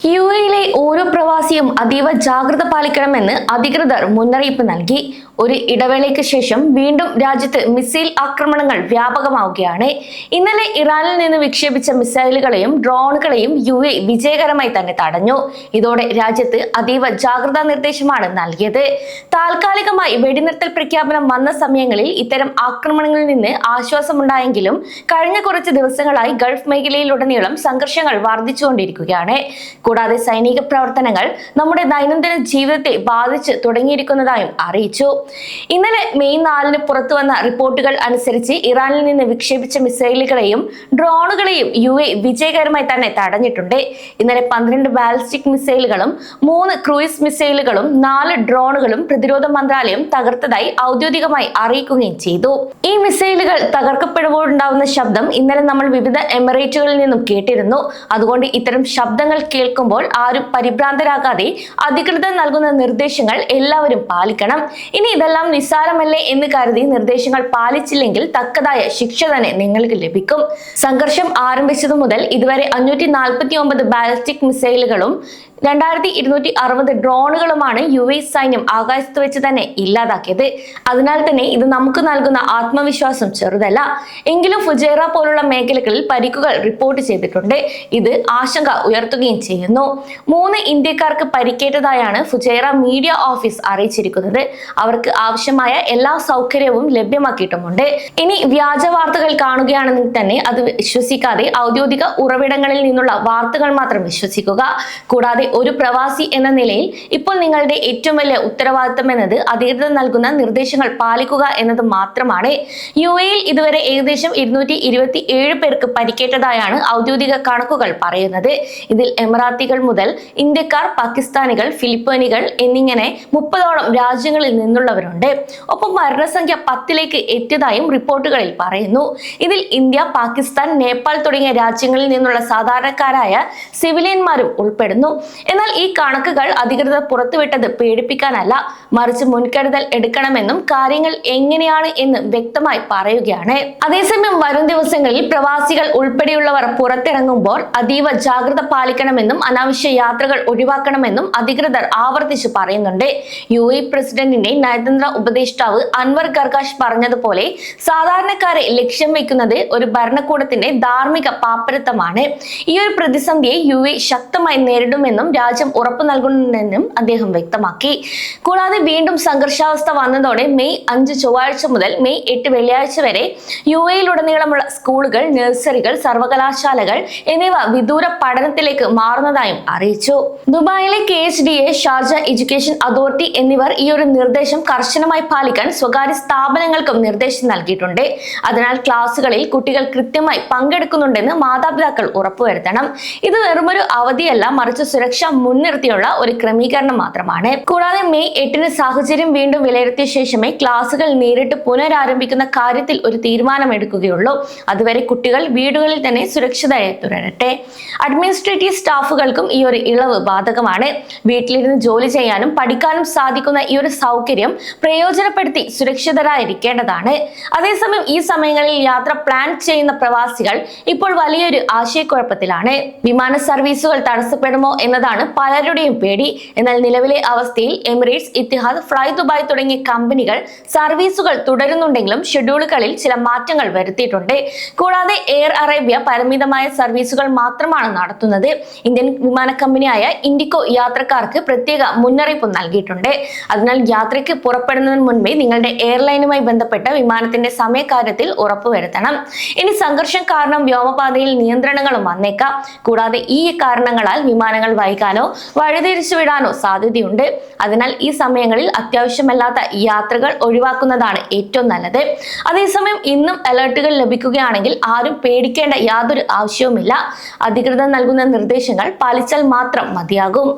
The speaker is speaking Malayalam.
യുഎയിലെ ഓരോ പ്രവാസിയും അതീവ ജാഗ്രത പാലിക്കണമെന്ന് അധികൃതർ മുന്നറിയിപ്പ് നൽകി. ഒരു ഇടവേളയ്ക്ക് ശേഷം വീണ്ടും രാജ്യത്ത് മിസൈൽ ആക്രമണങ്ങൾ വ്യാപകമാവുകയാണ്. ഇന്നലെ ഇറാനിൽ നിന്ന് വിക്ഷേപിച്ച മിസൈലുകളെയും ഡ്രോണുകളെയും യുഎഇ വിജയകരമായി തന്നെ തടഞ്ഞു. ഇതോടെ രാജ്യത്ത് അതീവ ജാഗ്രതാ നിർദ്ദേശമാണ് നൽകിയത്. താൽക്കാലികമായി വെടിനിർത്തൽ പ്രഖ്യാപനം വന്ന സമയങ്ങളിൽ ഇത്തരം ആക്രമണങ്ങളിൽ നിന്ന് ആശ്വാസമുണ്ടായെങ്കിലും കഴിഞ്ഞ കുറച്ച് ദിവസങ്ങളായി ഗൾഫ് മേഖലയിലുടനീളം സംഘർഷങ്ങൾ വർദ്ധിച്ചുകൊണ്ടിരിക്കുകയാണ്. കൂടാതെ സൈനിക പ്രവർത്തനങ്ങൾ നമ്മുടെ ദൈനംദിന ജീവിതത്തെ ബാധിച്ച് തുടങ്ങിയിരിക്കുന്നതായും അറിയിച്ചു. ഇന്നലെ മെയ് 4 പുറത്തു വന്ന റിപ്പോർട്ടുകൾ അനുസരിച്ച് ഇറാനിൽ നിന്ന് വിക്ഷേപിച്ച മിസൈലുകളെയും ഡ്രോണുകളെയും യുഎഇ വിജയകരമായി തന്നെ തടഞ്ഞിട്ടുണ്ട്. ഇന്നലെ 12 ബാലിസ്റ്റിക് മിസൈലുകളും 3 ക്രൂയിസ് മിസൈലുകളും 4 ഡ്രോണുകളും പ്രതിരോധ മന്ത്രാലയം തകർത്തതായി ഔദ്യോഗികമായി അറിയിക്കുകയും ചെയ്തു. ഈ മിസൈലുകൾ തകർക്കപ്പെടുമ്പോഴുണ്ടാവുന്ന ശബ്ദം ഇന്നലെ നമ്മൾ വിവിധ എമിറേറ്റുകളിൽ നിന്നും കേട്ടിരുന്നു. അതുകൊണ്ട് ഇത്തരം ശബ്ദങ്ങൾ കേൾക്കുമ്പോൾ ആരും പരിഭ്രാന്തരാകാതെ അധികൃതർ നൽകുന്ന നിർദ്ദേശങ്ങൾ എല്ലാവരും പാലിക്കണം. ഇനി ഇതെല്ലാം നിസ്സാരമല്ലേ എന്ന് കരുതി നിർദ്ദേശങ്ങൾ പാലിച്ചില്ലെങ്കിൽ തക്കതായ ശിക്ഷ തന്നെ നിങ്ങൾക്ക് ലഭിക്കും. സംഘർഷം ആരംഭിച്ചതു മുതൽ ഇതുവരെ 549 ബാലിസ്റ്റിക് മിസൈലുകളും 2260 ഡ്രോണുകളുമാണ് യുഎഇ സൈന്യം ആകാശത്ത് വെച്ച് തന്നെ ഇല്ലാതാക്കിയത്. അതിനാൽ തന്നെ ഇത് നമുക്ക് നൽകുന്ന ആത്മവിശ്വാസം ചെറുതല്ല. എങ്കിലും ഫുജൈറ പോലുള്ള മേഖലകളിൽ പരിക്കുകൾ റിപ്പോർട്ട് ചെയ്തിട്ടുണ്ട്. ഇത് ആശങ്ക ഉയർത്തുകയും ചെയ്യുന്നു. 3 ഇന്ത്യക്കാർക്ക് പരിക്കേറ്റതായാണ് ഫുജൈറ മീഡിയ ഓഫീസ് അറിയിച്ചിരിക്കുന്നത്. അവർക്ക് ആവശ്യമായ എല്ലാ സൗകര്യവും ലഭ്യമാക്കിയിട്ടുമുണ്ട്. ഇനി വ്യാജ വാർത്തകൾ കാണുകയാണെങ്കിൽ തന്നെ അത് വിശ്വസിക്കാതെ ഔദ്യോഗിക ഉറവിടങ്ങളിൽ നിന്നുള്ള വാർത്തകൾ മാത്രം വിശ്വസിക്കുക. കൂടാതെ ഒരു പ്രവാസി എന്ന നിലയിൽ ഇപ്പോൾ നിങ്ങളുടെ ഏറ്റവും വലിയ ഉത്തരവാദിത്തം എന്നത് അധികൃതർ നൽകുന്ന നിർദ്ദേശങ്ങൾ പാലിക്കുക എന്നത് മാത്രമാണ്. യുഎഇയിൽ ഇതുവരെ ഏകദേശം 227 പേർക്ക് പരിക്കേറ്റതായാണ് ഔദ്യോഗിക കണക്കുകൾ പറയുന്നത്. ഇതിൽ എമിറാത്തികൾ മുതൽ ഇന്ത്യക്കാർ, പാകിസ്ഥാനികൾ, ഫിലിപ്പീനുകൾ എന്നിങ്ങനെ 30ഓളം രാജ്യങ്ങളിൽ നിന്നുള്ളവരുണ്ട്. ഒപ്പം മരണസംഖ്യ 10ലേക്ക് എത്തിയതായും റിപ്പോർട്ടുകളിൽ പറയുന്നു. ഇതിൽ ഇന്ത്യ, പാകിസ്ഥാൻ, നേപ്പാൾ തുടങ്ങിയ രാജ്യങ്ങളിൽ നിന്നുള്ള സാധാരണക്കാരായ സിവിലിയന്മാരും ഉൾപ്പെടുന്നു. എന്നാൽ ഈ കണക്കുകൾ അധികൃതർ പുറത്തുവിട്ടത് പേടിപ്പിക്കാനല്ല, മറിച്ച് മുൻകരുതൽ എടുക്കണമെന്നും കാര്യങ്ങൾ എങ്ങനെയാണ് എന്ന് വ്യക്തമായി പറയുകയാണ്. അതേസമയം വരും ദിവസങ്ങളിൽ പ്രവാസികൾ ഉൾപ്പെടെയുള്ളവർ പുറത്തിറങ്ങുമ്പോൾ അതീവ ജാഗ്രത പാലിക്കണമെന്നും അനാവശ്യ യാത്രകൾ ഒഴിവാക്കണമെന്നും അധികൃതർ ആവർത്തിച്ച് പറയുന്നുണ്ട്. യുഎഇ പ്രസിഡന്റിന്റെ നയതന്ത്ര ഉപദേഷ്ടാവ് അൻവർ ഗർഗാഷ് പറഞ്ഞതുപോലെ സാധാരണക്കാരെ ലക്ഷ്യം വെക്കുന്നത് ഒരു ഭരണകൂടത്തിന്റെ ധാർമ്മിക പാപ്പരത്വമാണ്. ഈ ഒരു പ്രതിസന്ധിയെ യുഎഇ ശക്തമായി നേരിടുമെന്നും രാജ്യം ഉറപ്പു നൽകുന്നുണ്ടെന്നും അദ്ദേഹം വ്യക്തമാക്കി. കൂടാതെ വീണ്ടും സംഘർഷാവസ്ഥ വന്നതോടെ മെയ് 5 ചൊവ്വാഴ്ച മുതൽ മെയ് 8 വെള്ളിയാഴ്ച വരെ യുഎഇയിലുടനീളമുള്ള സ്കൂളുകൾ, നഴ്സറികൾ, സർവകലാശാലകൾ എന്നിവ വിദൂര പഠനത്തിലേക്ക് മാറുന്നതായും അറിയിച്ചു. ദുബായിലെ KHDA, ഷാർജ എഡ്യൂക്കേഷൻ അതോറിറ്റി എന്നിവർ ഈ ഒരു നിർദ്ദേശം കർശനമായി പാലിക്കാൻ സ്വകാര്യ സ്ഥാപനങ്ങൾക്കും നിർദ്ദേശം നൽകിയിട്ടുണ്ട്. അതിനാൽ ക്ലാസുകളിൽ കുട്ടികൾ കൃത്യമായി പങ്കെടുക്കുന്നുണ്ടെന്ന് മാതാപിതാക്കൾ ഉറപ്പുവരുത്തണം. ഇത് വെറുമൊരു അവധിയല്ല, മറിച്ച് സുരക്ഷ മുൻനിർത്തിയുള്ള ഒരു ക്രമീകരണം മാത്രമാണ്. കൂടാതെ മെയ് 8 സാഹചര്യം വീണ്ടും വിലയിരുത്തിയ ശേഷമേ ക്ലാസുകൾ നേരിട്ട് പുനരാരംഭിക്കുന്ന കാര്യത്തിൽ ഒരു തീരുമാനമെടുക്കുകയുള്ളൂ. അതുവരെ കുട്ടികൾ വീടുകളിൽ തന്നെ സുരക്ഷിതരായി തുടരട്ടെ. അഡ്മിനിസ്ട്രേറ്റീവ് സ്റ്റാഫുകൾക്കും ഈ ഒരു ഇളവ് ബാധകമാണ്. വീട്ടിലിരുന്ന് ജോലി ചെയ്യാനും പഠിക്കാനും സാധിക്കുന്ന ഈ ഒരു സൗകര്യം പ്രയോജനപ്പെടുത്തി സുരക്ഷിതരായിരിക്കേണ്ടതാണ്. അതേസമയം ഈ സമയങ്ങളിൽ യാത്ര പ്ലാൻ ചെയ്യുന്ന പ്രവാസികൾ ഇപ്പോൾ വലിയൊരു ആശയക്കുഴപ്പത്തിലാണ്. വിമാന സർവീസുകൾ തടസ്സപ്പെടുമോ എന്നതാണ് പലരുടെയും പേടി. എന്നാൽ നിലവിലെ അവസ്ഥയിൽ എമിറേറ്റ്സ്, ഇത്തിഹാദ്, ഫ്ലൈ ദുബായ് തുടങ്ങിയ കമ്പനികൾ സർവീസുകൾ തുടരുന്നുണ്ടെങ്കിലും ഷെഡ്യൂളുകളിൽ ചില മാറ്റങ്ങൾ വരുത്തിയിട്ടുണ്ട്. കൂടാതെ എയർ അറേബ്യ പരിമിതമായ സർവീസുകൾ മാത്രമാണ് നടത്തുന്നത്. ഇന്ത്യൻ വിമാന കമ്പനിയായ ഇൻഡിഗോ യാത്രക്കാർക്ക് പ്രത്യേക മുന്നറിയിപ്പ് നൽകിയിട്ടുണ്ട്. അതിനാൽ യാത്രയ്ക്ക് പുറപ്പെടുന്നതിന് മുൻപേ നിങ്ങളുടെ എയർലൈനുമായി ബന്ധപ്പെട്ട വിമാനത്തിന്റെ സമയകാര്യത്തിൽ ഉറപ്പുവരുത്തണം. ഇനി സംഘർഷം കാരണം വ്യോമപാതയിൽ നിയന്ത്രണങ്ങളും വന്നേക്കാം. കൂടാതെ ഈ കാരണങ്ങളാൽ വിമാനങ്ങൾ വൈകാനോ വഴിതിരിച്ചു വിടാനോ സാധ്യതയുണ്ട്. അതിനാൽ ഈ സമയങ്ങളിൽ അത്യാവശ്യമല്ലാത്ത യാത്രകൾ ഒഴിവാക്കുന്നതാണ് ഏറ്റവും നല്ലത്. അതേസമയം ഇന്നും അലർട്ടുകൾ ലഭിക്കുകയാണെങ്കിൽ ആരും പേടിക്കേണ്ട യാതൊരു ആവശ്യവുമില്ല. അധികൃതർ നൽകുന്ന നിർദ്ദേശങ്ങൾ പാലിച്ചാൽ മാത്രം മതിയാകും.